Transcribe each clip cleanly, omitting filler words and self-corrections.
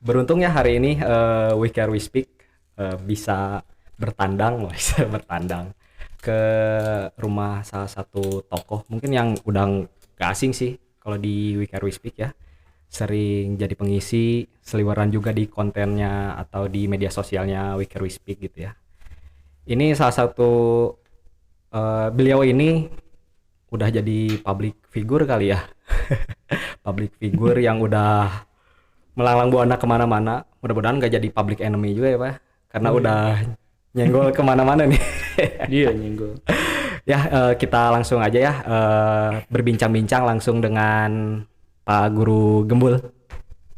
Beruntung ya hari ini We Care We Speak bisa bertandang, bisa bertandang ke rumah salah satu tokoh mungkin yang udah gak asing sih kalau di We Care We Speak ya. Sering jadi pengisi, seliweran juga di kontennya atau di media sosialnya We Care We Speak gitu ya. Ini salah satu beliau ini udah jadi public figure kali ya. Public figure yang udah melanglang buana kemana-mana. Mudah-mudahan gak jadi public enemy juga ya Pak, karena Oh iya, udah nyenggol kemana-mana nih. dia nyenggol. Ya kita langsung aja ya berbincang-bincang langsung dengan Pak Guru Gembul.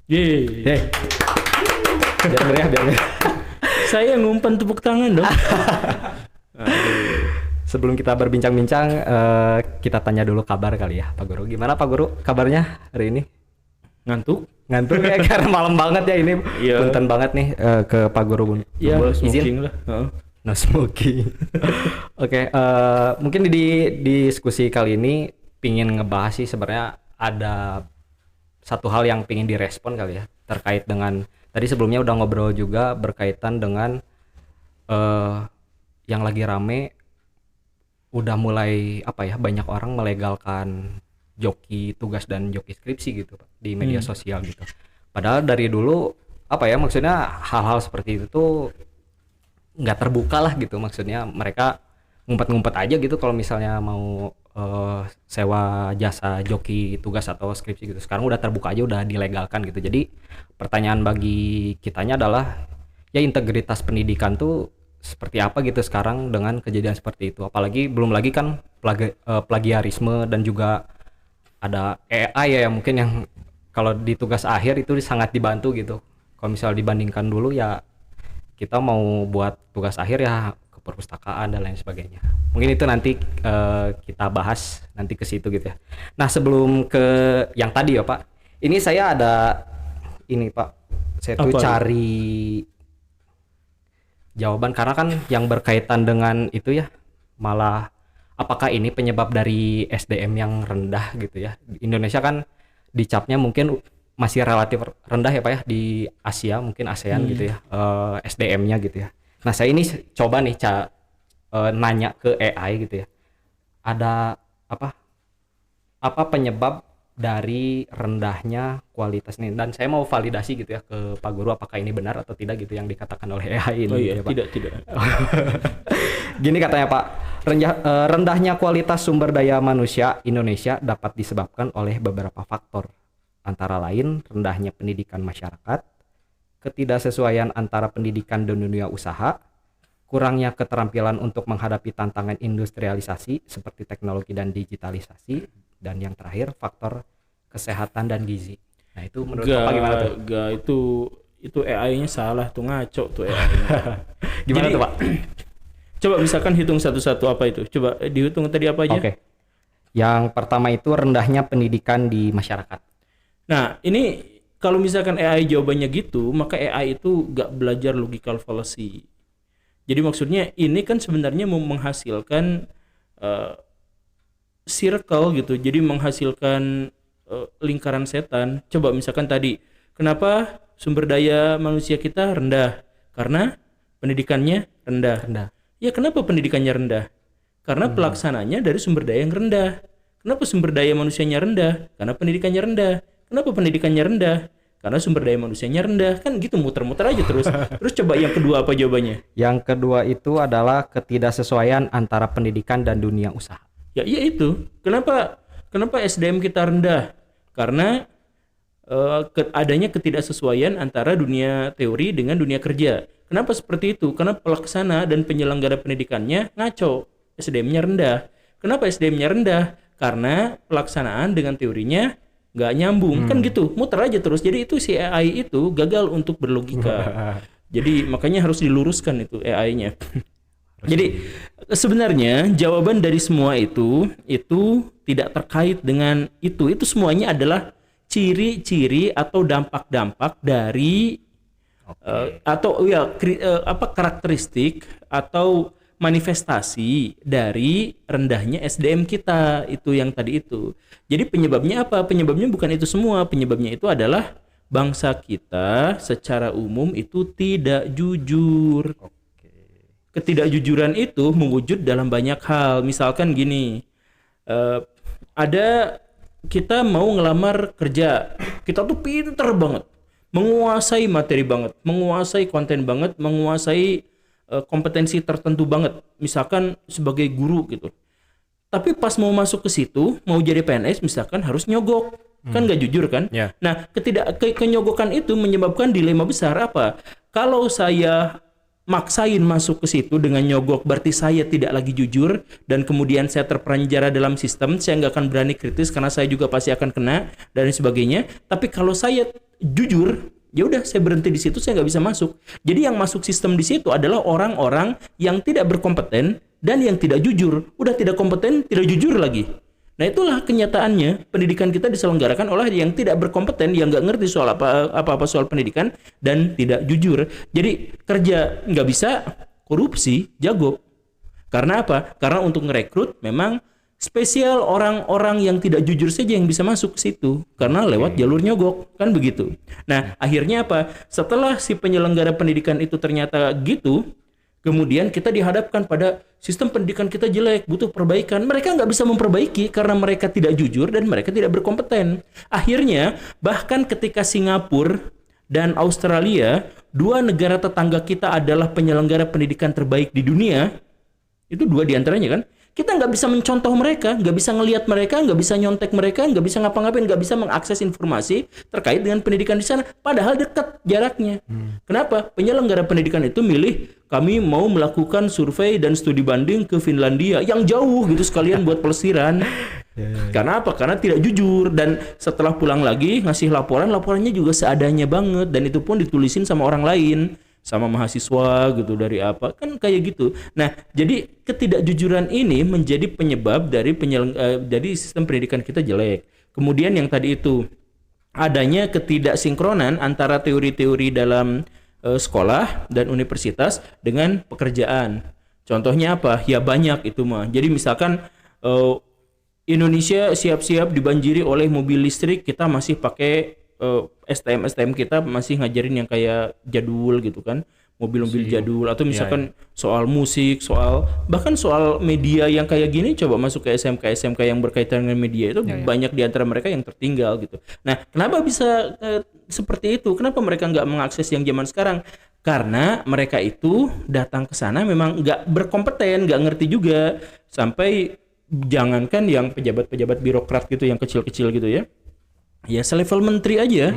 Yeay. Hei, biar meriah, biar meriah. Saya ngumpan tepuk tangan dong. Sebelum kita berbincang-bincang, kita tanya dulu kabar kali ya Pak Guru. Gimana Pak Guru kabarnya hari ini? Ngantuk? Ngantuk ya karena malam banget ya ini. Iya. Punten banget nih ke Pak Guru Ya, Gembul. smoking lah. Heeh. No smoking. Oke, mungkin di diskusi kali ini pingin ngebahas sih sebenarnya ada satu hal yang pingin direspon kali ya terkait dengan tadi sebelumnya udah ngobrol juga berkaitan dengan yang lagi rame udah mulai apa ya banyak orang melegalkan joki tugas dan joki skripsi gitu Pak di media sosial gitu. Padahal dari dulu apa ya maksudnya hal-hal seperti itu tuh nggak terbuka lah gitu maksudnya mereka ngumpet-ngumpet aja gitu kalau misalnya mau sewa jasa joki tugas atau skripsi gitu sekarang udah terbuka aja udah dilegalkan gitu jadi pertanyaan bagi kitanya adalah ya integritas pendidikan tuh seperti apa gitu sekarang dengan kejadian seperti itu apalagi belum lagi kan plagiarisme dan juga ada AI ya mungkin yang kalau di tugas akhir itu sangat dibantu gitu kalau misal dibandingkan dulu ya kita mau buat tugas akhir ya ke perpustakaan dan lain sebagainya. Mungkin itu nanti kita bahas nanti ke situ gitu ya. Nah sebelum ke yang tadi ya Pak, ini saya ada ini Pak, saya tuh Apa? cari jawaban karena kan yang berkaitan dengan itu ya malah apakah ini penyebab dari SDM yang rendah gitu ya. Indonesia kan dicapnya mungkin masih relatif rendah ya Pak ya di Asia mungkin ASEAN gitu ya SDM-nya gitu ya. Nah saya ini coba nih nanya ke AI gitu ya. Ada apa penyebab dari rendahnya kualitas ini dan saya mau validasi gitu ya ke Pak Guru apakah ini benar atau tidak gitu yang dikatakan oleh AI ini Oh iya, gitu ya, Pak. tidak. Gini katanya Pak, rendahnya kualitas sumber daya manusia Indonesia dapat disebabkan oleh beberapa faktor, antara lain rendahnya pendidikan masyarakat, ketidaksesuaian antara pendidikan dan dunia usaha, kurangnya keterampilan untuk menghadapi tantangan industrialisasi seperti teknologi dan digitalisasi, dan yang terakhir faktor kesehatan dan gizi. Nah itu menurut Bapak gimana tuh? Gak, itu AI-nya salah tuh, ngaco tuh AI-nya. Gimana Jadi, tuh Pak? Coba misalkan hitung satu-satu apa itu. Coba dihitung tadi apa aja. Oke. Yang pertama itu rendahnya pendidikan di masyarakat. Nah, ini kalau misalkan AI jawabannya gitu, maka AI itu gak belajar logical fallacy. Jadi maksudnya ini kan sebenarnya mau menghasilkan circle gitu. Jadi menghasilkan lingkaran setan. Coba misalkan tadi, kenapa sumber daya manusia kita rendah? Karena pendidikannya rendah. Rendah. Ya kenapa pendidikannya rendah? Karena pelaksananya dari sumber daya yang rendah. Kenapa sumber daya manusianya rendah? Karena pendidikannya rendah. Kenapa pendidikannya rendah? Karena sumber daya manusianya rendah. Kan gitu muter-muter aja terus. Terus coba yang kedua apa jawabannya? Yang kedua itu adalah ketidaksesuaian antara pendidikan dan dunia usaha. Ya iya itu. Kenapa SDM kita rendah? Karena adanya ketidaksesuaian antara dunia teori dengan dunia kerja. Kenapa seperti itu? Karena pelaksana dan penyelenggara pendidikannya ngaco. SDM-nya rendah. Kenapa SDM-nya rendah? Karena pelaksanaan dengan teorinya nggak nyambung. Kan gitu, muter aja terus. Jadi itu si AI itu gagal untuk berlogika. Jadi makanya harus diluruskan itu AI-nya. Jadi sebenarnya jawaban dari semua itu tidak terkait dengan itu. Itu semuanya adalah ciri-ciri atau dampak-dampak dari atau ya karakteristik atau manifestasi dari rendahnya SDM kita itu yang tadi itu. Jadi penyebabnya apa? Penyebabnya bukan itu semua. Penyebabnya itu adalah bangsa kita secara umum itu tidak jujur. Ketidakjujuran itu mewujud dalam banyak hal. Misalkan gini, ada kita mau ngelamar kerja, kita tuh pinter banget, menguasai materi banget, menguasai konten banget, menguasai kompetensi tertentu banget, misalkan sebagai guru gitu. Tapi pas mau masuk ke situ, mau jadi PNS misalkan harus nyogok, kan nggak jujur kan? Ya. Nah, kenyogokan itu menyebabkan dilema besar apa? Kalau saya maksain masuk ke situ dengan nyogok, berarti saya tidak lagi jujur dan kemudian saya terperanjara dalam sistem, saya nggak akan berani kritis karena saya juga pasti akan kena dan sebagainya. Tapi kalau saya jujur, ya udah saya berhenti di situ, saya nggak bisa masuk. Jadi yang masuk sistem di situ adalah orang-orang yang tidak berkompeten dan yang tidak jujur. Udah tidak kompeten, tidak jujur lagi. Nah itulah kenyataannya, pendidikan kita diselenggarakan oleh yang tidak berkompeten, yang nggak ngerti soal apa-apa soal pendidikan dan tidak jujur. Jadi kerja nggak bisa, korupsi jago. Karena apa? Karena untuk ngerekrut memang spesial orang-orang yang tidak jujur saja yang bisa masuk ke situ karena lewat jalur nyogok, kan begitu. Nah akhirnya apa? Setelah si penyelenggara pendidikan itu ternyata gitu, kemudian kita dihadapkan pada sistem pendidikan kita jelek, butuh perbaikan. Mereka nggak bisa memperbaiki karena mereka tidak jujur dan mereka tidak berkompeten. Akhirnya, bahkan ketika Singapura dan Australia, dua negara tetangga kita adalah penyelenggara pendidikan terbaik di dunia, itu dua diantaranya kan, kita nggak bisa mencontoh mereka, nggak bisa ngelihat mereka, nggak bisa nyontek mereka, nggak bisa ngapa-ngapain, nggak bisa mengakses informasi terkait dengan pendidikan di sana. Padahal dekat jaraknya. Kenapa? Penyelenggara pendidikan itu milih kami mau melakukan survei dan studi banding ke Finlandia yang jauh gitu sekalian buat pelesiran. Karena apa? Karena tidak jujur dan setelah pulang lagi ngasih laporannya juga seadanya banget dan itu pun ditulisin sama orang lain. Sama mahasiswa gitu dari apa kan kayak gitu. Nah jadi ketidakjujuran ini menjadi penyebab dari dari sistem pendidikan kita jelek. Kemudian yang tadi itu adanya ketidaksinkronan antara teori-teori dalam sekolah dan universitas dengan pekerjaan. Contohnya apa? Ya banyak itu mah. Jadi misalkan Indonesia siap-siap dibanjiri oleh mobil listrik, kita masih pakai STM kita masih ngajarin yang kayak jadul gitu kan, mobil-mobil jadul atau misalkan soal musik, bahkan soal media yang kayak gini coba masuk ke SMK yang berkaitan dengan media itu banyak di antara mereka yang tertinggal gitu. Nah, kenapa bisa seperti itu? Kenapa mereka nggak mengakses yang zaman sekarang? Karena mereka itu datang ke sana memang nggak berkompeten, nggak ngerti juga, sampai jangankan yang pejabat-pejabat birokrat gitu yang kecil-kecil gitu ya. Ya selevel menteri aja,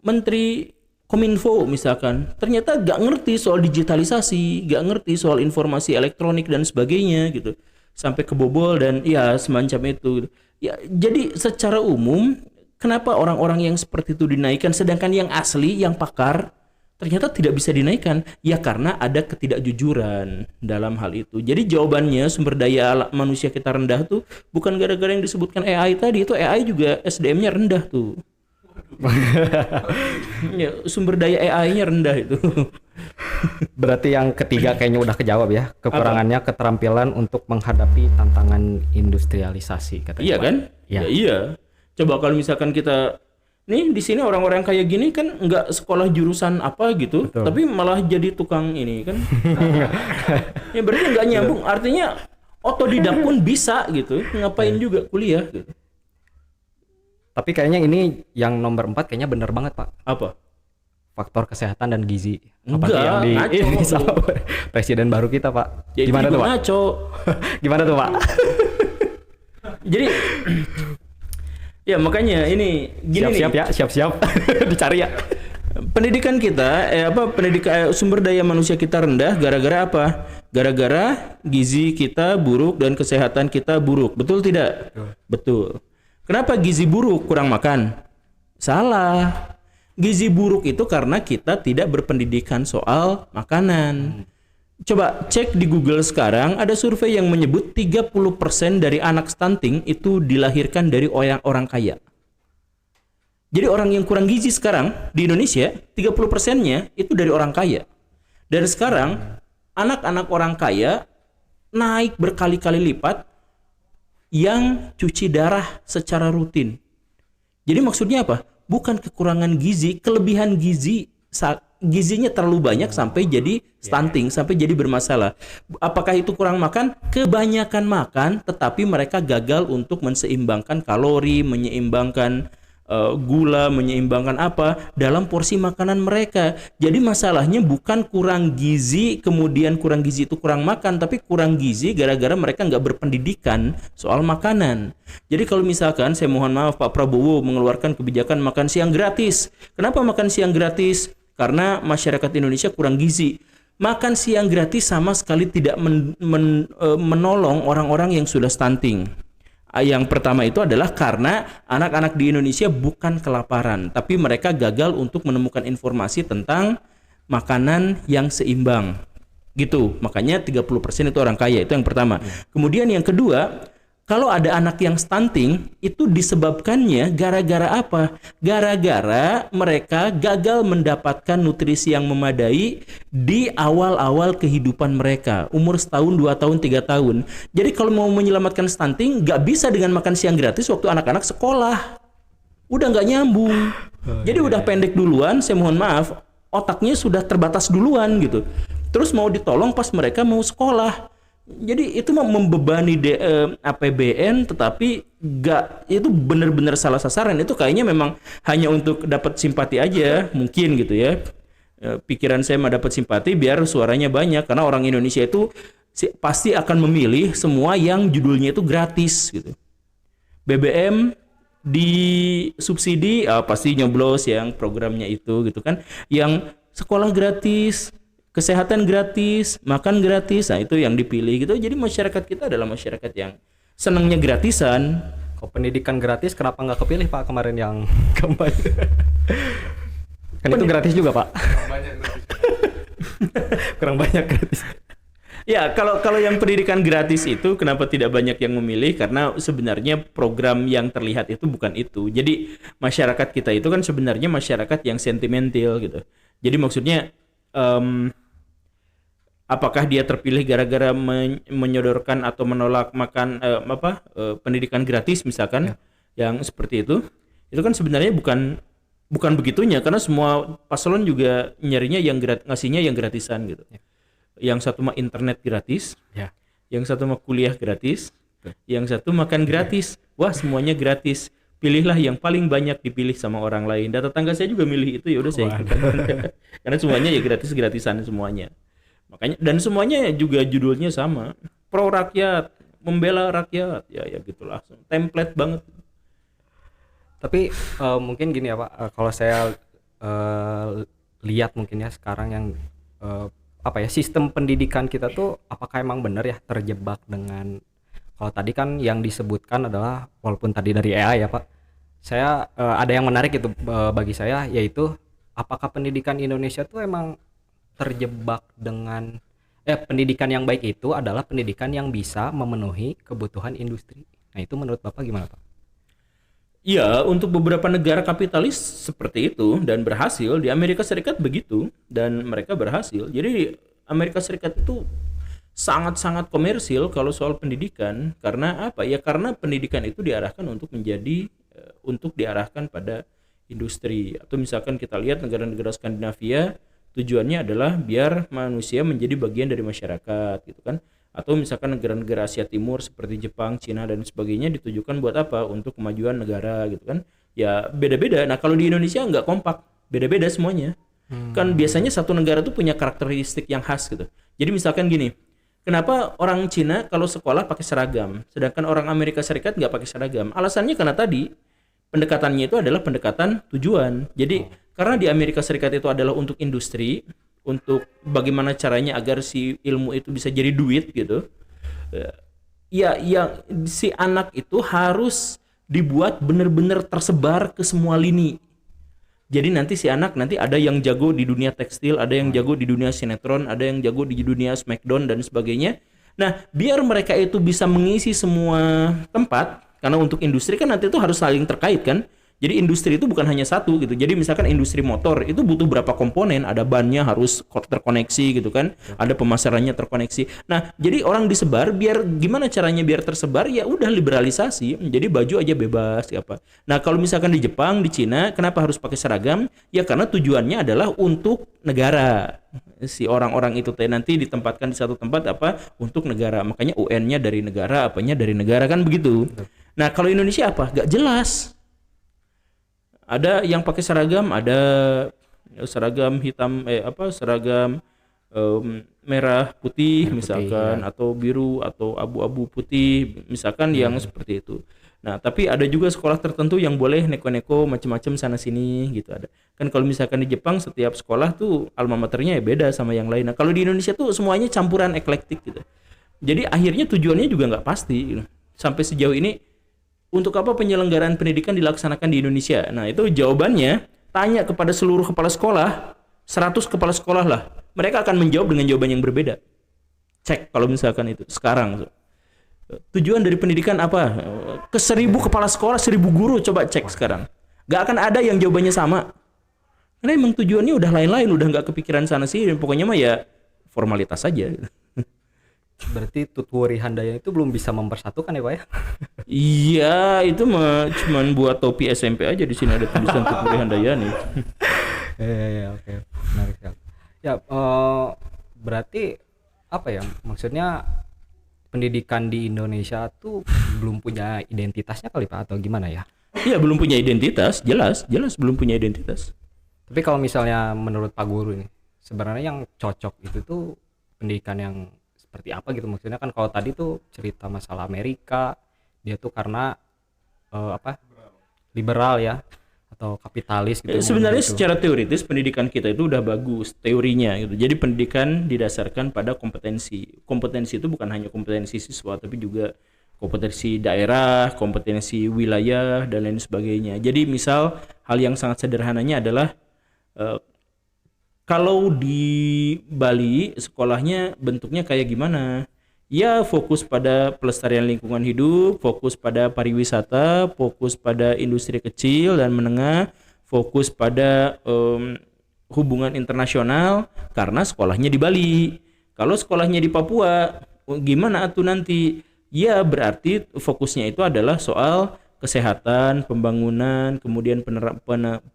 menteri Kominfo misalkan, ternyata gak ngerti soal digitalisasi, gak ngerti soal informasi elektronik dan sebagainya gitu, sampai kebobol dan ya semacam itu. Ya jadi secara umum, kenapa orang-orang yang seperti itu dinaikkan, sedangkan yang asli, yang pakar, ternyata tidak bisa dinaikkan? Ya karena ada ketidakjujuran dalam hal itu. Jadi jawabannya sumber daya manusia kita rendah tuh bukan gara-gara yang disebutkan AI tadi, itu AI juga SDM-nya rendah tuh. Ya, sumber daya AI-nya rendah itu. Berarti yang ketiga kayaknya udah kejawab ya, kekurangannya keterampilan untuk menghadapi tantangan industrialisasi katanya. Iya kan? Ya. Ya, iya. Coba kalau misalkan kita nih di sini orang-orang kayak gini kan nggak sekolah jurusan apa gitu, Betul. tapi malah jadi tukang ini kan. Ya berarti nggak nyambung. Artinya otodidak pun bisa gitu, ngapain juga kuliah gitu. Tapi kayaknya ini yang nomor 4 kayaknya bener banget Pak. Apa? Faktor kesehatan dan gizi. Enggak, yang ngaco. ini sama presiden baru kita Pak. Ya, Gimana itu tuh Pak? ngaco. Gimana tuh Pak? Jadi ya makanya ini gini Siap-siap nih. ya, siap-siap. Dicari ya. Pendidikan kita sumber daya manusia kita rendah gara-gara apa? Gara-gara gizi kita buruk dan kesehatan kita buruk. Betul tidak? Betul. Kenapa gizi buruk? Kurang makan? Salah. Gizi buruk itu karena kita tidak berpendidikan soal makanan. Coba cek di Google sekarang, ada survei yang menyebut 30% dari anak stunting itu dilahirkan dari orang kaya. Jadi orang yang kurang gizi sekarang di Indonesia 30%-nya itu dari orang kaya. Dan sekarang anak-anak orang kaya naik berkali-kali lipat yang cuci darah secara rutin. Jadi maksudnya apa? bukan kekurangan gizi, kelebihan gizi. Gizinya terlalu banyak sampai jadi stunting, sampai jadi bermasalah. Apakah itu kurang makan? Kebanyakan makan, tetapi mereka gagal untuk menseimbangkan kalori, menyeimbangkan gula, menyeimbangkan apa dalam porsi makanan mereka. Jadi masalahnya bukan kurang gizi, kemudian kurang gizi itu kurang makan, tapi kurang gizi gara-gara mereka nggak berpendidikan soal makanan. Jadi kalau misalkan, saya mohon maaf, Pak Prabowo mengeluarkan kebijakan makan siang gratis. Kenapa makan siang gratis? Karena masyarakat Indonesia kurang gizi. Makan siang gratis sama sekali tidak menolong orang-orang yang sudah stunting. Yang pertama itu adalah karena anak-anak di Indonesia bukan kelaparan, tapi mereka gagal untuk menemukan informasi tentang makanan yang seimbang. Gitu. Makanya 30% itu orang kaya, itu yang pertama. Kemudian yang kedua, kalau ada anak yang stunting, itu disebabkannya gara-gara apa? Gara-gara mereka gagal mendapatkan nutrisi yang memadai di awal-awal kehidupan mereka. Umur 1 tahun, 2 tahun, 3 tahun. Jadi kalau mau menyelamatkan stunting, nggak bisa dengan makan siang gratis waktu anak-anak sekolah. Udah nggak nyambung. Jadi udah pendek duluan, saya mohon maaf, otaknya sudah terbatas duluan gitu. Terus mau ditolong pas mereka mau sekolah. Jadi itu membebani APBN, tetapi itu benar-benar salah sasaran. Itu kayaknya memang hanya untuk dapat simpati aja mungkin gitu ya. Pikiran saya mah dapat simpati biar suaranya banyak, karena orang Indonesia itu pasti akan memilih semua yang judulnya itu gratis gitu. BBM di subsidi pasti nyoblos yang programnya itu gitu kan. Yang sekolah gratis, kesehatan gratis, makan gratis, nah itu yang dipilih gitu. Jadi masyarakat kita adalah masyarakat yang senangnya gratisan. Kok pendidikan gratis, kenapa nggak kepilih Pak kemarin yang kampanye? Kan itu gratis juga Pak. Kurang banyak gratis. Ya, kalau yang pendidikan gratis itu kenapa tidak banyak yang memilih? Karena sebenarnya program yang terlihat itu bukan itu. Jadi masyarakat kita itu kan sebenarnya masyarakat yang sentimental gitu. Jadi maksudnya apakah dia terpilih gara-gara menyodorkan atau menolak makan pendidikan gratis misalkan yang seperti itu kan sebenarnya bukan begitunya, karena semua paslon juga nyarinya ngasihnya yang gratisan gitu. Yang satu mah internet gratis, yang satu mah kuliah gratis, yang satu makan gratis. Wah, semuanya gratis. Pilihlah yang paling banyak dipilih sama orang lain. Dan tetangga saya juga milih itu, ya udah saya ikutan. Karena semuanya ya gratis-gratisan semuanya. Makanya, dan semuanya juga judulnya sama, pro rakyat, membela rakyat, ya gitulah, template banget. Tapi mungkin gini ya Pak, kalau saya lihat mungkin ya sekarang yang sistem pendidikan kita tuh apakah emang benar ya terjebak dengan, kalau tadi kan yang disebutkan adalah, walaupun tadi dari AI ya Pak, saya ada yang menarik itu bagi saya, yaitu apakah pendidikan Indonesia tuh emang terjebak dengan pendidikan yang baik itu adalah pendidikan yang bisa memenuhi kebutuhan industri. Nah itu menurut Bapak gimana Pak? Ya, untuk beberapa negara kapitalis seperti itu dan berhasil. Di Amerika Serikat begitu dan mereka berhasil. Jadi Amerika Serikat itu sangat-sangat komersil kalau soal pendidikan. Karena apa? Ya karena pendidikan itu diarahkan untuk diarahkan pada industri. Atau misalkan kita lihat negara-negara Skandinavia, tujuannya adalah biar manusia menjadi bagian dari masyarakat gitu kan. Atau misalkan negara-negara Asia Timur seperti Jepang, Cina dan sebagainya ditujukan buat apa? Untuk kemajuan negara gitu kan. Ya beda-beda. Nah kalau di Indonesia nggak kompak, beda-beda semuanya. Kan biasanya satu negara tuh punya karakteristik yang khas gitu. Jadi misalkan gini, kenapa orang Cina kalau sekolah pakai seragam, sedangkan orang Amerika Serikat nggak pakai seragam? Alasannya karena tadi pendekatannya itu adalah pendekatan tujuan. Jadi karena di Amerika Serikat itu adalah untuk industri, untuk bagaimana caranya agar si ilmu itu bisa jadi duit gitu. Ya si anak itu harus dibuat benar-benar tersebar ke semua lini. Jadi nanti si anak nanti ada yang jago di dunia tekstil, ada yang jago di dunia sinetron, ada yang jago di dunia Smackdown dan sebagainya. Nah, biar mereka itu bisa mengisi semua tempat, karena untuk industri kan nanti itu harus saling terkait kan. Jadi industri itu bukan hanya satu gitu. Jadi misalkan industri motor itu butuh berapa komponen, ada bannya harus terkoneksi gitu kan, ada pemasarannya terkoneksi. Nah, jadi orang disebar biar gimana caranya biar tersebar ya udah liberalisasi. Jadi baju aja bebas apa. Nah, kalau misalkan di Jepang, di Cina, kenapa harus pakai seragam? Ya karena tujuannya adalah untuk negara. Si orang-orang itu nanti ditempatkan di satu tempat apa untuk negara. Makanya UN-nya dari negara, apanya dari negara kan begitu. Nah, kalau Indonesia apa? Gak jelas. Ada yang pakai seragam, ada seragam hitam seragam merah putih misalkan ya. atau biru atau abu-abu putih misalkan yang seperti itu. Nah, tapi ada juga sekolah tertentu yang boleh neko-neko macam-macam sana sini gitu ada. Kan kalau misalkan di Jepang setiap sekolah tuh alma maternya ya beda sama yang lain. Nah, kalau di Indonesia tuh semuanya campuran eklektik gitu. Jadi akhirnya tujuannya juga nggak pasti gitu. Sampai sejauh ini untuk apa penyelenggaraan pendidikan dilaksanakan di Indonesia? Nah, itu jawabannya tanya kepada seluruh kepala sekolah, 100 kepala sekolah lah. Mereka akan menjawab dengan jawaban yang berbeda. Cek kalau misalkan itu sekarang. Tujuan dari pendidikan apa? Ke 1000 kepala sekolah, 1000 guru coba cek sekarang. Gak akan ada yang jawabannya sama. Karena emang tujuannya udah lain-lain, udah nggak kepikiran sana sih. Pokoknya mah ya formalitas saja. Berarti Tutwori Handayani itu belum bisa mempersatukan ya Pak ya? Iya, itu mah cuman buat topi SMP aja di sini ada tulisan Tutwori Handayani. Ya, oke. Menarik sekali. Ya, berarti apa ya? Maksudnya pendidikan di Indonesia tuh belum punya identitasnya kali Pak atau gimana ya? Iya, belum punya identitas, jelas belum punya identitas. Tapi kalau misalnya menurut Pak Guru nih, sebenarnya yang cocok itu tuh pendidikan yang seperti apa gitu? Maksudnya kan kalau tadi tuh cerita masalah Amerika, dia tuh karena liberal ya atau kapitalis gitu. Sebenarnya gitu. secara teoritis pendidikan kita itu udah bagus teorinya gitu. Jadi pendidikan didasarkan pada kompetensi. Kompetensi itu bukan hanya kompetensi siswa tapi juga kompetensi daerah, kompetensi wilayah dan lain sebagainya. Jadi misal hal yang sangat sederhananya adalah kalau di Bali sekolahnya bentuknya kayak gimana? Ya fokus pada pelestarian lingkungan hidup, fokus pada pariwisata, fokus pada industri kecil dan menengah, fokus pada hubungan internasional karena sekolahnya di Bali. Kalau sekolahnya di Papua, gimana atuh nanti? Ya berarti fokusnya itu adalah soal kesehatan, pembangunan, kemudian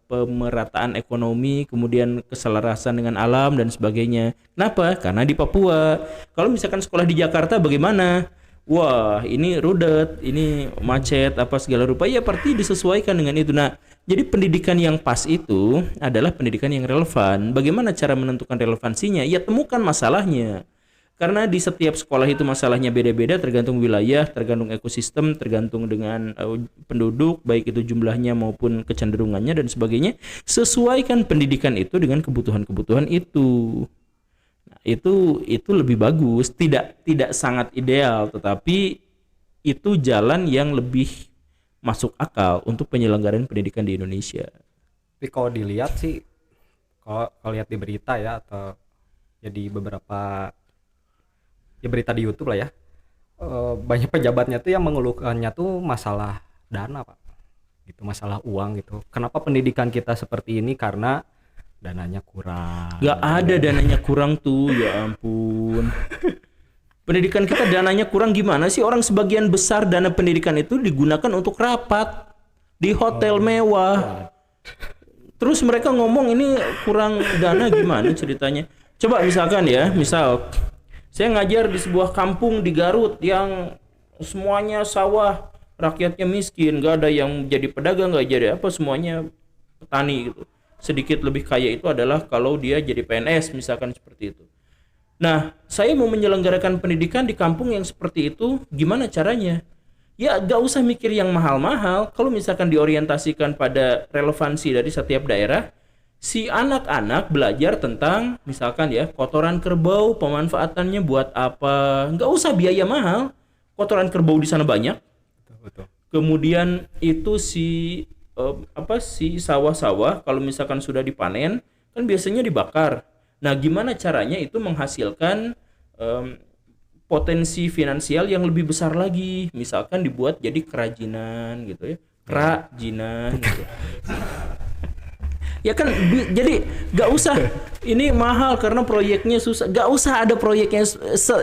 pemerataan ekonomi, kemudian keselarasan dengan alam dan sebagainya. Kenapa? Karena di Papua. Kalau misalkan sekolah di Jakarta bagaimana? Wah, ini rudet, ini macet, apa segala rupa. Ya, pasti disesuaikan dengan itu. Nah, jadi pendidikan yang pas itu adalah pendidikan yang relevan. Bagaimana cara menentukan relevansinya? Ya, temukan masalahnya. Karena di setiap sekolah itu masalahnya beda-beda tergantung wilayah, tergantung ekosistem, tergantung dengan penduduk, baik itu jumlahnya maupun kecenderungannya dan sebagainya. Sesuaikan pendidikan itu dengan kebutuhan-kebutuhan itu. Nah, itu lebih bagus, tidak sangat ideal, tetapi itu jalan yang lebih masuk akal untuk penyelenggaraan pendidikan di Indonesia. Tapi kalau dilihat sih, kalau lihat di berita ya atau ya di beberapa ya berita di YouTube lah ya, banyak pejabatnya tuh yang mengeluhkannya tuh masalah dana Pak, gitu, masalah uang gitu. Kenapa pendidikan kita seperti ini? Karena dananya kurang. Gak ada dananya kurang tuh, ya ampun. Pendidikan kita dananya kurang gimana sih? Orang sebagian besar dana pendidikan itu digunakan untuk rapat di hotel mewah. Terus mereka ngomong ini kurang dana gimana ceritanya? Coba misalkan ya, misal saya ngajar di sebuah kampung di Garut yang semuanya sawah, rakyatnya miskin, gak ada yang jadi pedagang, gak jadi apa, semuanya petani gitu. Sedikit lebih kaya itu adalah kalau dia jadi PNS misalkan seperti itu. Nah, saya mau menyelenggarakan pendidikan di kampung yang seperti itu, gimana caranya? Ya gak usah mikir yang mahal-mahal. Kalau misalkan diorientasikan pada relevansi dari setiap daerah, si anak-anak belajar tentang misalkan ya kotoran kerbau, pemanfaatannya buat apa, nggak usah biaya mahal. Kotoran kerbau di sana banyak. Betul. Kemudian itu si sawah-sawah kalau misalkan sudah dipanen kan biasanya dibakar. Nah, gimana caranya itu menghasilkan potensi finansial yang lebih besar lagi, misalkan dibuat jadi kerajinan gitu ya, kerajinan gitu. Ya kan jadi gak usah ini mahal karena proyeknya susah. Gak usah ada proyeknya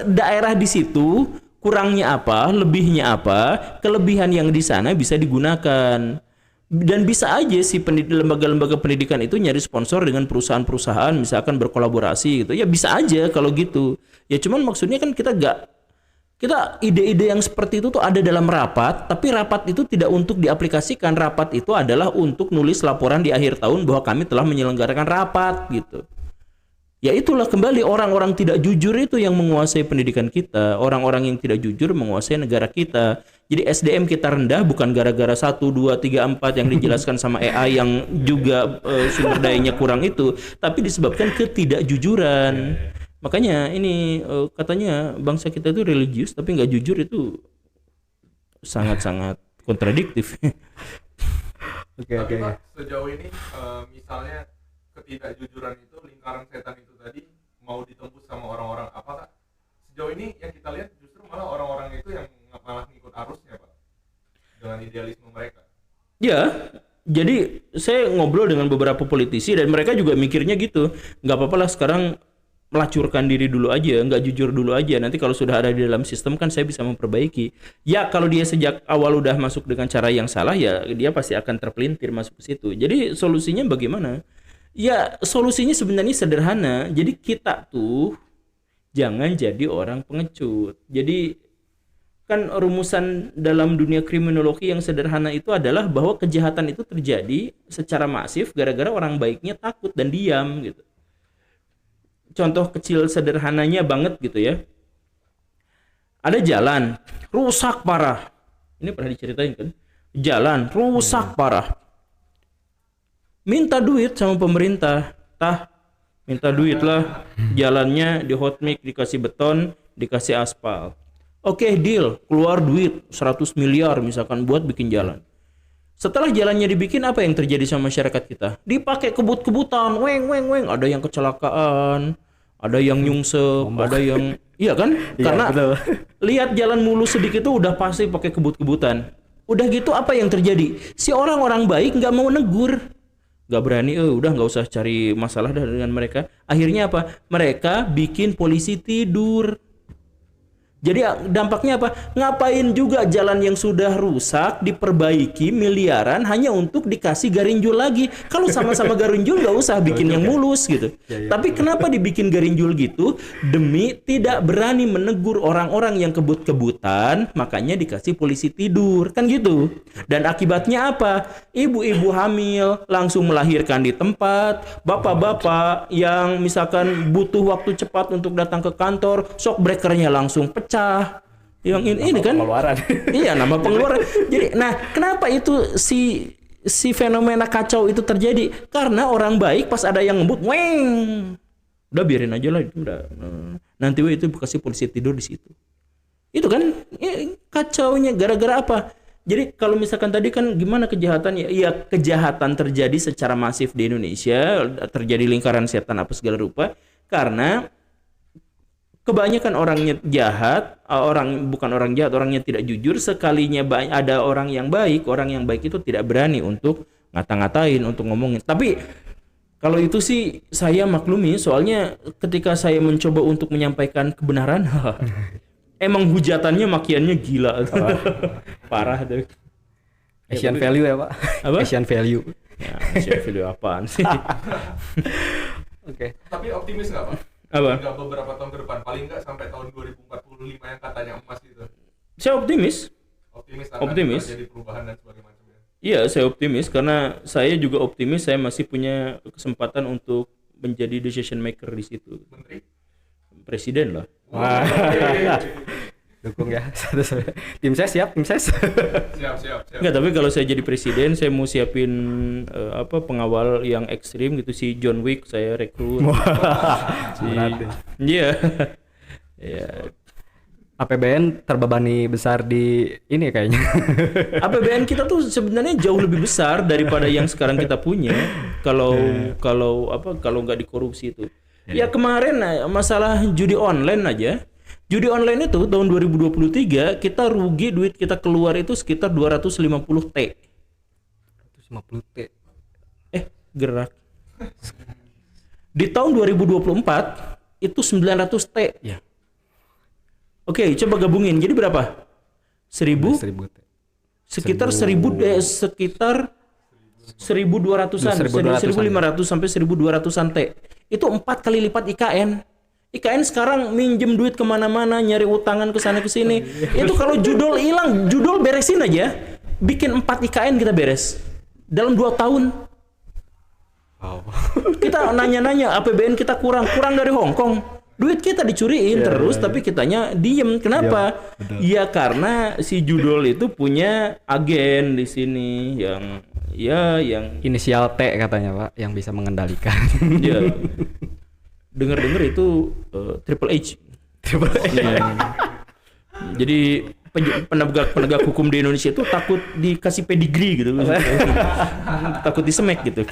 daerah di situ, kurangnya apa, lebihnya apa, kelebihan yang di sana bisa digunakan. Dan bisa aja si lembaga-lembaga pendidikan itu nyari sponsor dengan perusahaan-perusahaan misalkan berkolaborasi gitu. Ya bisa aja kalau gitu. Ya cuman maksudnya kan kita ide-ide yang seperti itu tuh ada dalam rapat, tapi rapat itu tidak untuk diaplikasikan. Rapat itu adalah untuk nulis laporan di akhir tahun bahwa kami telah menyelenggarakan rapat gitu. Ya itulah kembali orang-orang tidak jujur itu yang menguasai pendidikan kita. Orang-orang yang tidak jujur menguasai negara kita. Jadi SDM kita rendah bukan gara-gara 1, 2, 3, 4 yang dijelaskan sama AI yang juga sumber dayanya kurang itu, tapi disebabkan ketidakjujuran. Makanya ini katanya bangsa kita itu religius tapi nggak jujur, itu sangat-sangat kontradiktif. Tapi Pak, sejauh ini misalnya ketidakjujuran itu, lingkaran setan itu tadi mau ditembus sama orang-orang, apakah sejauh ini yang kita lihat justru malah orang-orang itu yang malah ngikut arusnya Pak dengan idealisme mereka? Ya, jadi saya ngobrol dengan beberapa politisi dan mereka juga mikirnya gitu, nggak apa-apa lah sekarang melacurkan diri dulu aja, nggak jujur dulu aja. Nanti kalau sudah ada di dalam sistem kan saya bisa memperbaiki. Ya kalau dia sejak awal udah masuk dengan cara yang salah, ya dia pasti akan terpelintir masuk ke situ. Jadi solusinya bagaimana? Ya solusinya sebenarnya sederhana. Jadi kita tuh jangan jadi orang pengecut. Jadi kan rumusan dalam dunia kriminologi yang sederhana itu adalah bahwa kejahatan itu terjadi secara masif gara-gara orang baiknya takut dan diam gitu. Contoh kecil sederhananya banget gitu ya. Ada jalan rusak parah. Ini pernah diceritain kan? Jalan rusak parah. Minta duit sama pemerintah. Minta duit lah. Jalannya di hot mix, dikasih beton, dikasih aspal. Oke, deal. Keluar duit 100 miliar misalkan buat bikin jalan. Setelah jalannya dibikin, apa yang terjadi sama masyarakat kita? Dipakai kebut-kebutan, weng. Ada yang kecelakaan, ada yang nyungsep, ada yang, iya kan? Karena lihat jalan mulus sedikit itu udah pasti pakai kebut-kebutan. Udah gitu apa yang terjadi? Si orang-orang baik nggak mau negur, nggak berani. Udah nggak usah cari masalah dengan mereka. Akhirnya apa? Mereka bikin polisi tidur. Jadi dampaknya apa? Ngapain juga jalan yang sudah rusak diperbaiki miliaran hanya untuk dikasih garinjul lagi? Kalau sama-sama garinjul nggak usah bikin yang mulus gitu. Tapi kenapa dibikin garinjul gitu? Demi tidak berani menegur orang-orang yang kebut-kebutan, makanya dikasih polisi tidur kan gitu. Dan akibatnya apa? Ibu-ibu hamil langsung melahirkan di tempat. Bapak-bapak yang misalkan butuh waktu cepat untuk datang ke kantor, shock breakernya langsung pecah. Yang ini kan pengeluaran. Iya, nama pengeluaran. Jadi nah, kenapa itu si fenomena kacau itu terjadi? Karena orang baik pas ada yang ngebut, weng. Udah biarin aja lah itu udah. Nanti itu kasih polisi tidur di situ. Itu kan kacaunya gara-gara apa? Jadi kalau misalkan tadi kan gimana kejahatan ya? Iya, kejahatan terjadi secara masif di Indonesia, terjadi lingkaran setan apa segala rupa karena kebanyakan orangnya jahat, bukan orang jahat, orangnya tidak jujur. Sekalinya ada orang yang baik itu tidak berani untuk ngata-ngatain, untuk ngomongin. Tapi kalau itu sih saya maklumi, soalnya ketika saya mencoba untuk menyampaikan kebenaran, emang hujatannya makiannya gila. Parah deh. Asian value ya Pak? Apa? Asian value. Ya, Asian value apaan sih? Oke. Tapi optimis nggak Pak? Apa? Nggak beberapa tahun ke depan, paling nggak sampai tahun 2045 yang katanya emas itu. Saya optimis. Akan terjadi perubahan dan sebagainya. Iya, saya optimis karena saya juga optimis saya masih punya kesempatan untuk menjadi decision maker di situ. Menteri? Presiden lah. Wah. Dukung ya. Tim saya siap. Siap. Enggak, tapi kalau saya jadi presiden saya mau siapin pengawal yang ekstrim gitu, si John Wick saya rekrut. Iya. Ya. APBN terbebani besar di ini kayaknya. APBN kita tuh sebenarnya jauh lebih besar daripada yang sekarang kita punya kalau nggak dikorupsi itu. Ya kemarin masalah judi online aja. Judi online itu tahun 2023 kita rugi, duit kita keluar itu sekitar 250 T. 150 T. Gerak. Di tahun 2024 itu 900 T. Ya. Oke, coba gabungin. Jadi berapa? 1000 1000 T. sekitar 1200-an, 1500 sampai 1200-an T. Itu 4 kali lipat IKN. IKN sekarang minjem duit kemana-mana, nyari utangan ke sana ke sini. Itu kalau judul hilang, judul beresin aja, bikin 4 IKN kita beres dalam 2 tahun. Wow. Kita nanya-nanya APBN kita kurang dari Hong Kong. Duit kita dicuriin terus, tapi kitanya diem. Kenapa? Ya karena si judul itu punya agen di sini yang Inisial T katanya Pak yang bisa mengendalikan. ya dengar-dengar itu Triple H. Jadi penegak hukum di Indonesia itu takut dikasih pedigree gitu. Takut disemek gitu.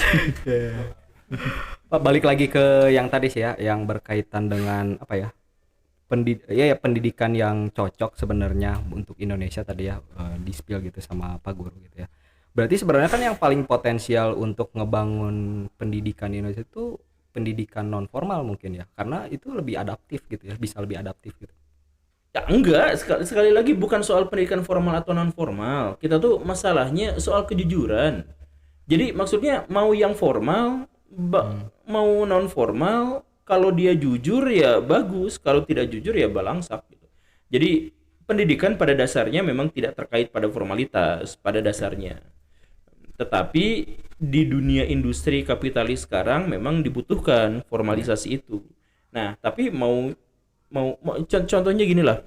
Pak, balik lagi ke yang tadi sih ya, yang berkaitan dengan apa ya? Pendidikan yang cocok sebenarnya untuk Indonesia tadi ya, di-spill gitu sama Pak Guru gitu ya. Berarti sebenarnya kan yang paling potensial untuk ngebangun pendidikan di Indonesia itu pendidikan non formal mungkin ya, karena itu lebih adaptif gitu ya, bisa lebih adaptif gitu. Ya enggak, sekali lagi bukan soal pendidikan formal atau non formal. Kita tuh masalahnya soal kejujuran. Jadi maksudnya mau yang formal, mau non formal, kalau dia jujur ya bagus, kalau tidak jujur ya balangsak gitu. Jadi pendidikan pada dasarnya memang tidak terkait pada formalitas pada dasarnya. Tetapi di dunia industri kapitalis sekarang memang dibutuhkan formalisasi itu. Nah, tapi mau contohnya gini lah.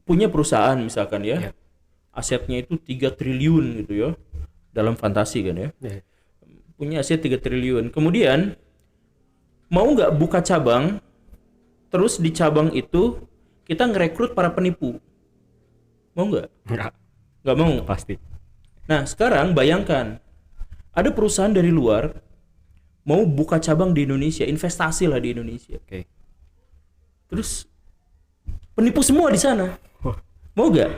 Punya perusahaan misalkan ya. Asetnya itu 3 triliun gitu ya. Dalam fantasi kan ya. Punya aset 3 triliun. Kemudian mau nggak buka cabang, terus di cabang itu kita ngerekrut para penipu. Mau nggak? Nggak mau. Pasti. Nah, sekarang bayangkan ada perusahaan dari luar mau buka cabang di Indonesia, investasi lah di Indonesia. Oke. Terus penipu semua di sana. Mau nggak?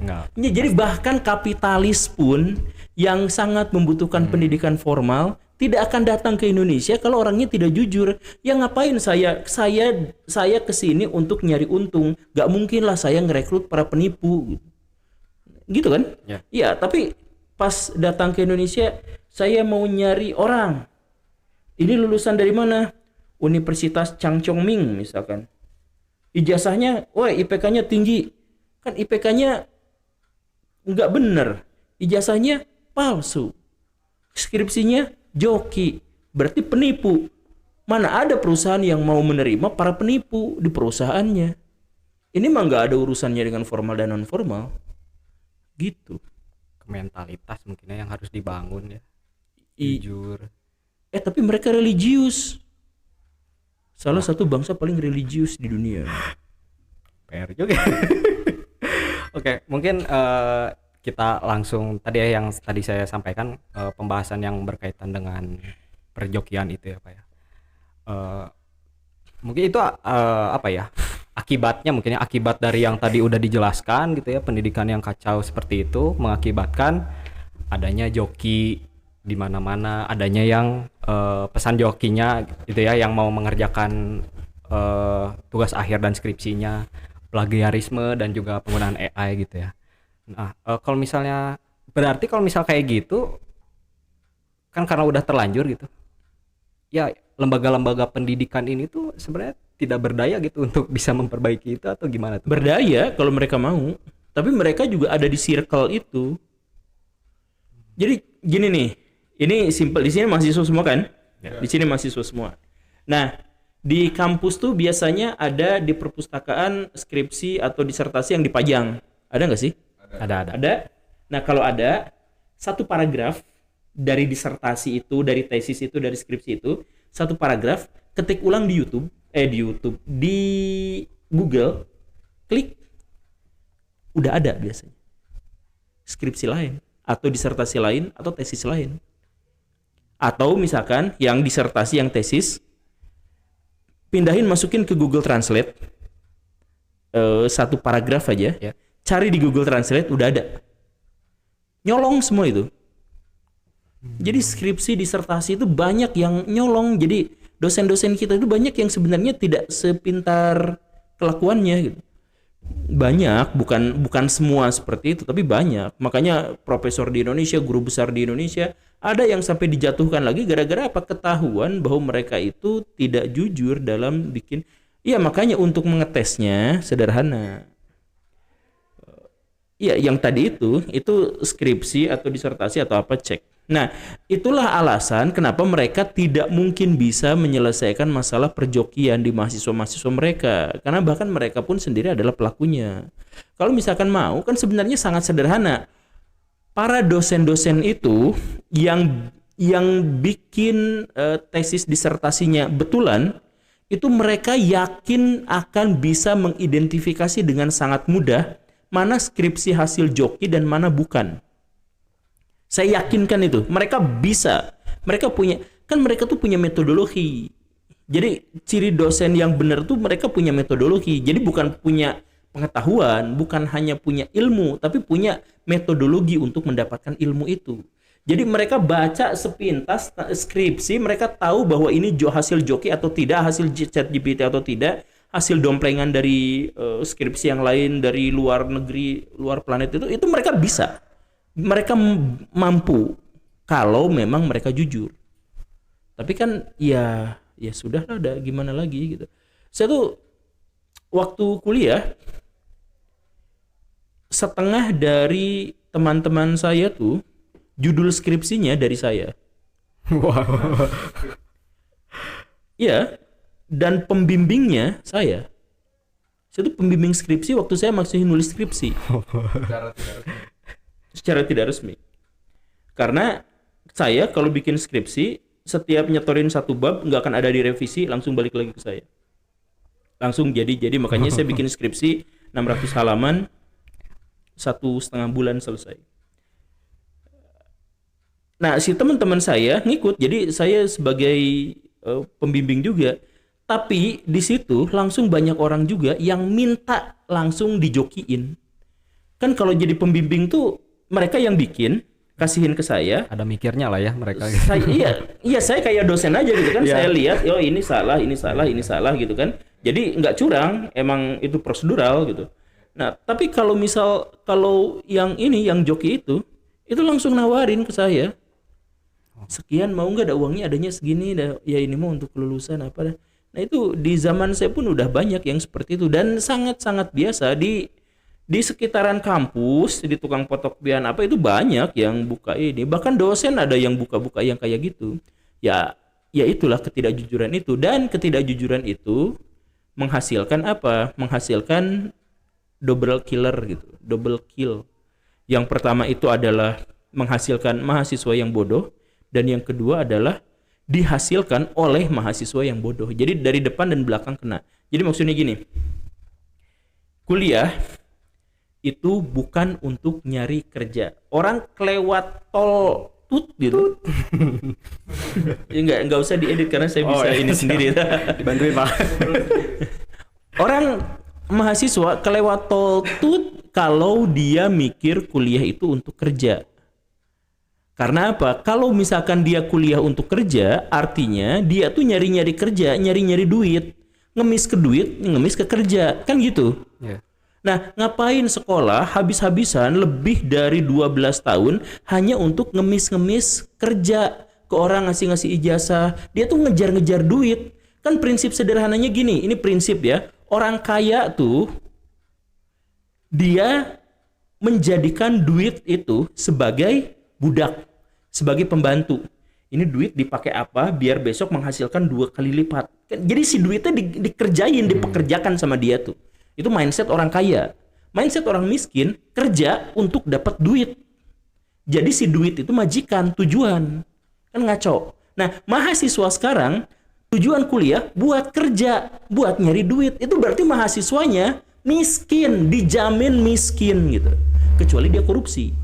Enggak. Ya, jadi bahkan kapitalis pun yang sangat membutuhkan pendidikan formal tidak akan datang ke Indonesia kalau orangnya tidak jujur. Ya ngapain saya ke sini untuk nyari untung? Gak mungkin lah saya ngerekrut para penipu. Gitu kan? Ya. Iya, tapi pas datang ke Indonesia saya mau nyari orang. Ini lulusan dari mana? Universitas Chang Chong Ming misalkan. Ijazahnya, wah IPK-nya tinggi. Kan IPK-nya nggak bener. Ijazahnya palsu. Skripsinya joki. Berarti penipu. Mana ada perusahaan yang mau menerima para penipu di perusahaannya. Ini mah nggak ada urusannya dengan formal dan non formal. Gitu. Mentalitas mungkin yang harus dibangun ya. Jujur. Tapi mereka religius. Salah satu bangsa paling religius di dunia. PR juga. Oke, mungkin kita langsung tadi ya yang tadi saya sampaikan, pembahasan yang berkaitan dengan perjokian itu ya Pak ya. Mungkin itu apa ya, akibatnya mungkin ya, akibat dari yang tadi udah dijelaskan gitu ya, pendidikan yang kacau seperti itu mengakibatkan adanya joki di mana-mana, adanya yang pesan jokinya gitu ya yang mau mengerjakan tugas akhir dan skripsinya plagiarisme dan juga penggunaan AI gitu ya. Nah, kalau misalnya berarti kalau misal kayak gitu kan karena udah terlanjur gitu. Ya, lembaga-lembaga pendidikan ini tuh sebenarnya tidak berdaya gitu untuk bisa memperbaiki itu atau gimana tuh? Berdaya kalau mereka mau, tapi mereka juga ada di circle itu. Jadi gini nih, ini simple, di sini mahasiswa semua kan? Ya. Di sini mahasiswa semua. Nah, di kampus tuh biasanya ada di perpustakaan skripsi atau disertasi yang dipajang. Ada nggak sih? Ada. Nah, kalau ada satu paragraf dari disertasi itu, dari tesis itu, dari skripsi itu, satu paragraf ketik ulang di di Google, klik, udah ada biasanya skripsi lain atau disertasi lain atau tesis lain. Atau misalkan yang disertasi, yang tesis, pindahin, masukin ke Google Translate, satu paragraf aja, cari di Google Translate, udah ada. nyolong semua itu. Jadi skripsi disertasi itu banyak yang nyolong. Jadi dosen-dosen kita itu banyak yang sebenarnya tidak sepintar kelakuannya gitu. Banyak, bukan semua seperti itu, tapi banyak. Makanya profesor di Indonesia, guru besar di Indonesia, ada yang sampai dijatuhkan lagi gara-gara apa? Ketahuan bahwa mereka itu tidak jujur dalam bikin. Iya, makanya untuk mengetesnya sederhana. Iya, yang tadi itu skripsi atau disertasi atau apa, cek. Nah, itulah alasan kenapa mereka tidak mungkin bisa menyelesaikan masalah perjokian di mahasiswa-mahasiswa mereka. Karena bahkan mereka pun sendiri adalah pelakunya. Kalau misalkan mau, kan sebenarnya sangat sederhana. Para dosen-dosen itu yang bikin tesis disertasinya betulan, itu mereka yakin akan bisa mengidentifikasi dengan sangat mudah mana skripsi hasil joki dan mana bukan. Saya yakinkan itu. Mereka bisa. Mereka tuh punya metodologi. Jadi ciri dosen yang benar tuh mereka punya metodologi. Jadi bukan punya pengetahuan, bukan hanya punya ilmu, tapi punya metodologi untuk mendapatkan ilmu itu. Jadi mereka baca sepintas skripsi, mereka tahu bahwa ini hasil joki atau tidak, hasil ChatGPT atau tidak, hasil domplengan dari skripsi yang lain dari luar negeri, luar planet itu mereka bisa. Mereka mampu kalau memang mereka jujur. Tapi kan ya sudahlah, udah gimana lagi gitu. Saya tuh waktu kuliah setengah dari teman-teman saya tuh judul skripsinya dari saya. Wow. Iya, dan pembimbingnya saya. Saya tuh pembimbing skripsi waktu saya masih nulis skripsi. Secara tidak resmi. Karena saya kalau bikin skripsi, setiap nyetorin satu bab nggak akan ada direvisi, langsung balik lagi ke saya. Langsung jadi makanya saya bikin skripsi 600 halaman 1,5 bulan selesai. Nah, si teman-teman saya ngikut, jadi saya sebagai pembimbing juga. Tapi di situ langsung banyak orang juga yang minta langsung dijokiin. Kan kalau jadi pembimbing tuh mereka yang bikin, kasihin ke saya. Ada mikirnya lah ya mereka. Saya kayak dosen aja gitu kan. Yeah. Saya lihat, oh ini salah gitu kan. Jadi nggak curang, emang itu prosedural gitu. Nah, tapi kalau yang joki itu langsung nawarin ke saya. Sekian, mau nggak, ada uangnya, adanya segini, ya ini mau untuk kelulusan apa dah. Nah, itu di zaman saya pun udah banyak yang seperti itu dan sangat-sangat biasa di sekitaran kampus, di tukang fotokopian apa itu banyak yang buka ini. Bahkan dosen ada yang buka-buka yang kayak gitu. Ya itulah ketidakjujuran itu, dan ketidakjujuran itu menghasilkan apa? Menghasilkan double kill. Yang pertama itu adalah menghasilkan mahasiswa yang bodoh, dan yang kedua adalah dihasilkan oleh mahasiswa yang bodoh. Jadi dari depan dan belakang kena. Jadi maksudnya gini. Kuliah itu bukan untuk nyari kerja. Orang kelewat tol tut gitu. Enggak usah diedit karena saya bisa ini sendiri. Dibantuin, Pak. Orang mahasiswa kelewat tol tut kalau dia mikir kuliah itu untuk kerja. Karena apa? Kalau misalkan dia kuliah untuk kerja, artinya dia tuh nyari-nyari kerja, nyari-nyari duit. Ngemis ke duit, ngemis ke kerja. Kan gitu. Yeah. Nah, ngapain sekolah habis-habisan lebih dari 12 tahun hanya untuk ngemis-ngemis kerja ke orang, ngasih-ngasih ijazah. Dia tuh ngejar-ngejar duit. Kan prinsip sederhananya gini, ini prinsip ya. Orang kaya tuh dia menjadikan duit itu sebagai budak, sebagai pembantu. Ini duit dipakai apa biar besok menghasilkan 2 kali lipat. Jadi si duitnya dikerjain, dipekerjakan sama dia tuh. Itu mindset orang kaya. Mindset orang miskin, kerja untuk dapat duit. Jadi si duit itu majikan, tujuan. Kan ngaco. Nah, mahasiswa sekarang tujuan kuliah buat kerja, buat nyari duit. Itu berarti mahasiswanya miskin, dijamin miskin gitu. Kecuali dia korupsi.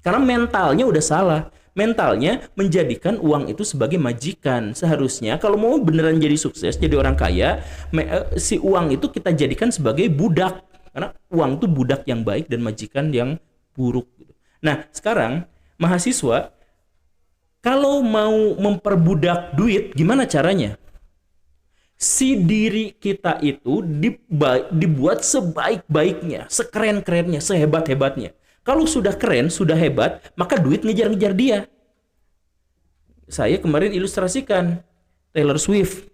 Karena mentalnya udah salah. Mentalnya menjadikan uang itu sebagai majikan. Seharusnya kalau mau beneran jadi sukses, jadi orang kaya, si uang itu kita jadikan sebagai budak. Karena uang itu budak yang baik dan majikan yang buruk. Nah, sekarang mahasiswa kalau mau memperbudak duit, gimana caranya? Si diri kita itu dibuat sebaik-baiknya, sekeren-kerennya, sehebat-hebatnya. Kalau sudah keren, sudah hebat, maka duit ngejar-ngejar dia. Saya kemarin ilustrasikan Taylor Swift.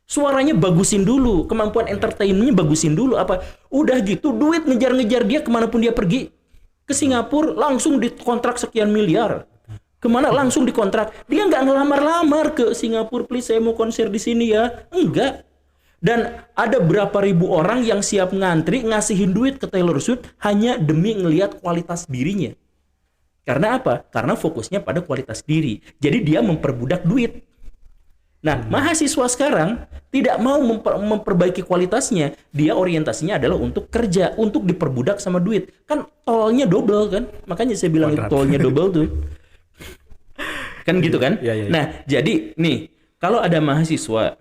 Suaranya bagusin dulu, kemampuan entertainmentnya bagusin dulu. Apa? Udah gitu, duit ngejar-ngejar dia kemanapun dia pergi. Ke Singapura langsung dikontrak sekian miliar. Kemana langsung dikontrak. Dia nggak ngelamar-lamar ke Singapura, please saya mau konser di sini ya. Enggak. Dan ada berapa ribu orang yang siap ngantri ngasihin duit ke Taylor Swift hanya demi ngelihat kualitas dirinya. Karena apa? Karena fokusnya pada kualitas diri. Jadi dia memperbudak duit. Nah, mahasiswa sekarang tidak mau memperbaiki kualitasnya. Dia orientasinya adalah untuk kerja, untuk diperbudak sama duit. Kan tolnya double kan? Makanya saya bilang itu tolnya double tuh. Kan gitu kan? Iya. Nah, jadi nih, kalau ada mahasiswa,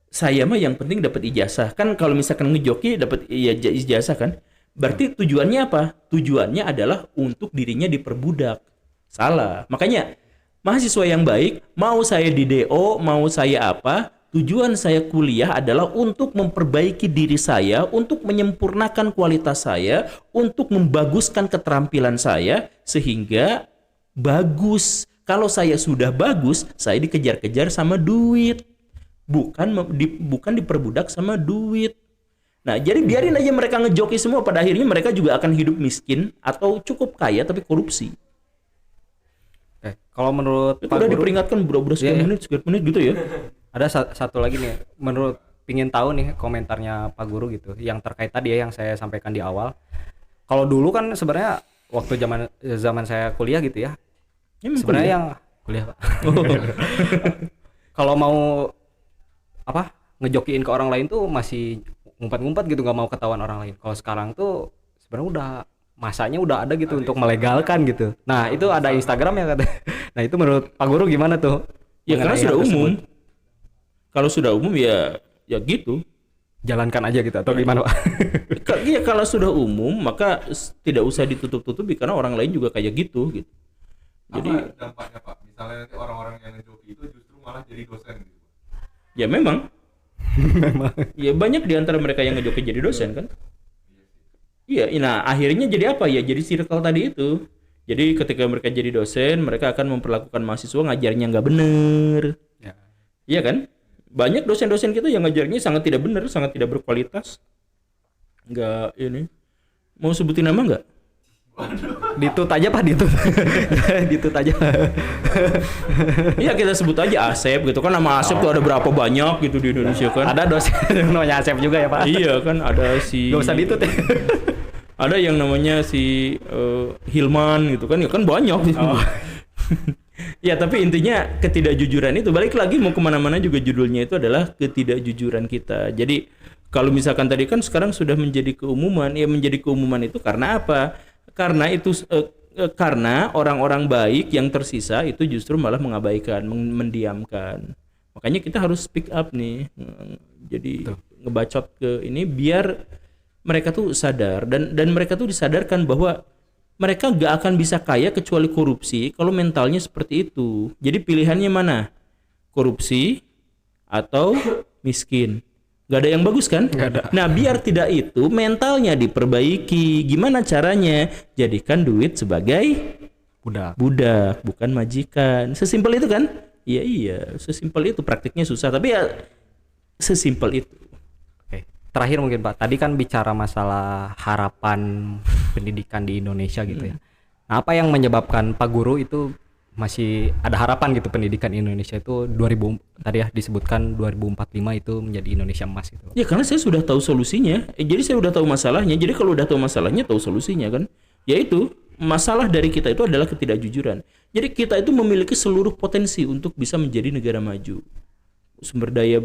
saya mah yang penting dapat ijazah. Kan kalau misalkan ngejoki dapat ijazah kan? Berarti tujuannya apa? Tujuannya adalah untuk dirinya diperbudak. Salah. Makanya mahasiswa yang baik, mau saya di DO, mau saya apa, tujuan saya kuliah adalah untuk memperbaiki diri saya, untuk menyempurnakan kualitas saya, untuk membaguskan keterampilan saya, sehingga bagus. Kalau saya sudah bagus, saya dikejar-kejar sama duit. Bukan diperbudak sama duit. Nah, jadi biarin aja mereka ngejoki semua, pada akhirnya mereka juga akan hidup miskin atau cukup kaya tapi korupsi. Kalau menurut Itu Pak udah Guru, diperingatkan berapa sekian menit gitu ya. ada satu lagi nih, menurut pingin tahu nih komentarnya Pak Guru gitu, yang terkait tadi ya yang saya sampaikan di awal. Kalau dulu kan sebenarnya waktu zaman saya kuliah gitu ya, sebenarnya yang kuliah Pak. Kalau mau apa ngejokiin ke orang lain tuh masih ngumpet-ngumpet gitu, nggak mau ketahuan orang lain. Kalau sekarang tuh sebenarnya udah masanya udah ada gitu untuk melegalkan gitu. Nah itu ada Instagram ya katanya. Nah itu menurut Pak Guru gimana tuh? Ya karena Mengenai sudah hal tersebut? umum. Kalau sudah umum ya gitu. Jalankan aja gitu atau gimana Pak? Iya, kalau sudah umum maka tidak usah ditutup-tutupi karena orang lain juga kayak gitu. Jadi Apa dampaknya Pak? Misalnya nanti orang-orang yang ngejoki itu justru malah jadi dosen gitu. ya memang. Ya banyak di antara mereka yang ngejoki jadi dosen kan. Iya, nah akhirnya jadi apa ya? Jadi circle tadi itu. Jadi ketika mereka jadi dosen, mereka akan memperlakukan mahasiswa ngajarnya nggak bener. Ya. Iya kan? Banyak dosen-dosen kita yang ngajarnya sangat tidak benar, sangat tidak berkualitas. Nggak ini. Mau sebutin nama nggak? Ditut aja Pak, ditut. Ditut aja. Iya kita sebut aja Asep gitu kan, nama Asep tuh ada berapa banyak gitu di Indonesia kan? Ada dosen namanya Asep juga ya Pak. Iya kan, ada si. Gak usah ditut ya. Ada yang namanya si Hilman gitu kan, ya kan banyak. Ya tapi intinya ketidakjujuran itu, balik lagi mau kemana-mana juga judulnya itu adalah ketidakjujuran kita. Jadi kalau misalkan tadi kan sekarang sudah menjadi keumuman, ya menjadi keumuman itu karena apa? Karena itu karena orang-orang baik yang tersisa itu justru malah mengabaikan, mendiamkan. Makanya kita harus speak up nih. Jadi ngebacot ke ini biar mereka tuh sadar dan mereka tuh disadarkan bahwa mereka gak akan bisa kaya kecuali korupsi kalau mentalnya seperti itu. Jadi pilihannya mana? Korupsi atau miskin? Gak ada yang bagus kan? Gak ada. Nah biar tidak itu mentalnya diperbaiki. Gimana caranya? Jadikan duit sebagai budak bukan majikan. Sesimpel itu kan? Iya sesimpel itu. Praktiknya susah tapi ya sesimpel itu. Oke. Terakhir mungkin Pak, tadi kan bicara masalah harapan pendidikan di Indonesia gitu ya. Nah, apa yang menyebabkan Pak Guru itu masih ada harapan gitu pendidikan Indonesia itu 2000 tadi ya disebutkan 2045 itu menjadi Indonesia emas gitu. Ya karena saya sudah tahu solusinya. Jadi saya udah tahu masalahnya. Jadi kalau udah tahu masalahnya, tahu solusinya kan. Yaitu masalah dari kita itu adalah ketidakjujuran. Jadi kita itu memiliki seluruh potensi untuk bisa menjadi negara maju. Sumber daya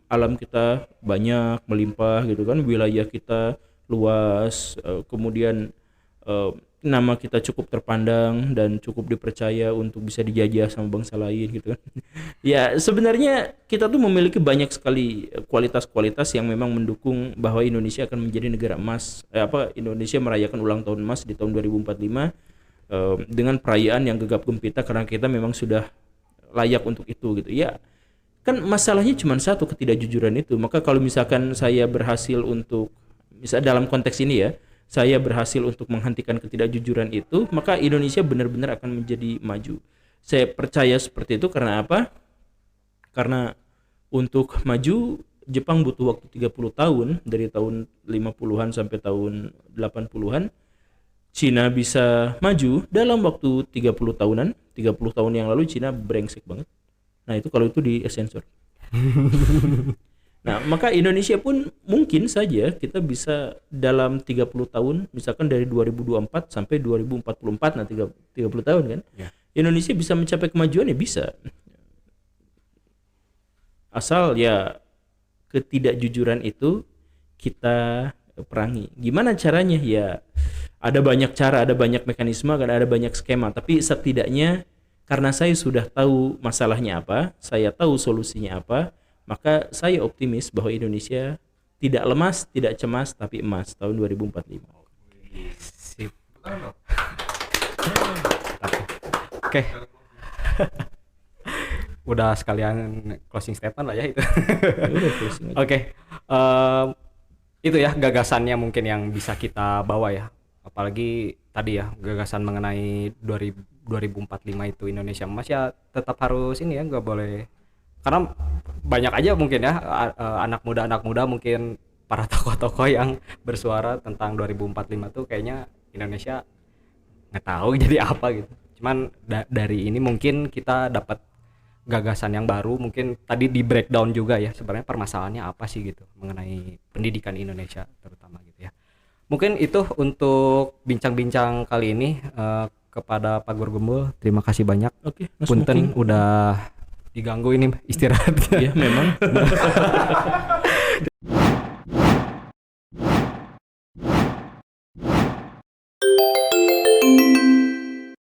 alam kita banyak, melimpah gitu kan. Wilayah kita luas, kemudian nama kita cukup terpandang dan cukup dipercaya untuk bisa dijajah sama bangsa lain gitu kan. Ya sebenarnya kita tuh memiliki banyak sekali kualitas-kualitas yang memang mendukung bahwa Indonesia akan menjadi negara emas. Indonesia merayakan ulang tahun emas di tahun 2045 dengan perayaan yang gegap gempita karena kita memang sudah layak untuk itu gitu. Ya kan masalahnya cuma satu, ketidakjujuran itu. Maka kalau misalkan saya berhasil untuk, misal dalam konteks ini ya, saya berhasil untuk menghentikan ketidakjujuran itu, maka Indonesia benar-benar akan menjadi maju. Saya percaya seperti itu karena apa? Karena untuk maju Jepang butuh waktu 30 tahun, dari tahun 50-an sampai tahun 80-an. Cina bisa maju dalam waktu 30 tahunan. 30 tahun yang lalu Cina brengsek banget. Nah, itu kalau itu di sensor. Nah, maka Indonesia pun mungkin saja kita bisa dalam 30 tahun, misalkan dari 2024 sampai 2044, nah 30 tahun kan. Ya. Indonesia bisa mencapai kemajuan ya bisa. Asal ya ketidakjujuran itu kita perangi. Gimana caranya? Ya ada banyak cara, ada banyak mekanisme, ada banyak skema, tapi setidaknya karena saya sudah tahu masalahnya apa, saya tahu solusinya apa, maka saya optimis bahwa Indonesia tidak lemas, tidak cemas, tapi emas tahun 2045. Sip. Betul dong. Oke. Udah sekalian closing statement lah ya itu. Udah, closing aja. Oke. Itu ya gagasannya mungkin yang bisa kita bawa ya. Apalagi tadi ya gagasan mengenai 2045 itu Indonesia emas ya tetap harus ini ya, nggak boleh, karena banyak aja mungkin ya anak muda mungkin para tokoh-tokoh yang bersuara tentang 2045 tuh kayaknya Indonesia nggak tahu jadi apa gitu. Cuman dari ini mungkin kita dapat gagasan yang baru, mungkin tadi di breakdown juga ya sebenarnya permasalahannya apa sih gitu mengenai pendidikan Indonesia terutama gitu ya. Mungkin itu untuk bincang-bincang kali ini. Kepada Pak Guru Gembul terima kasih banyak. Oke, Mas Punten Muking. udah diganggu ini istirahat. Ya memang.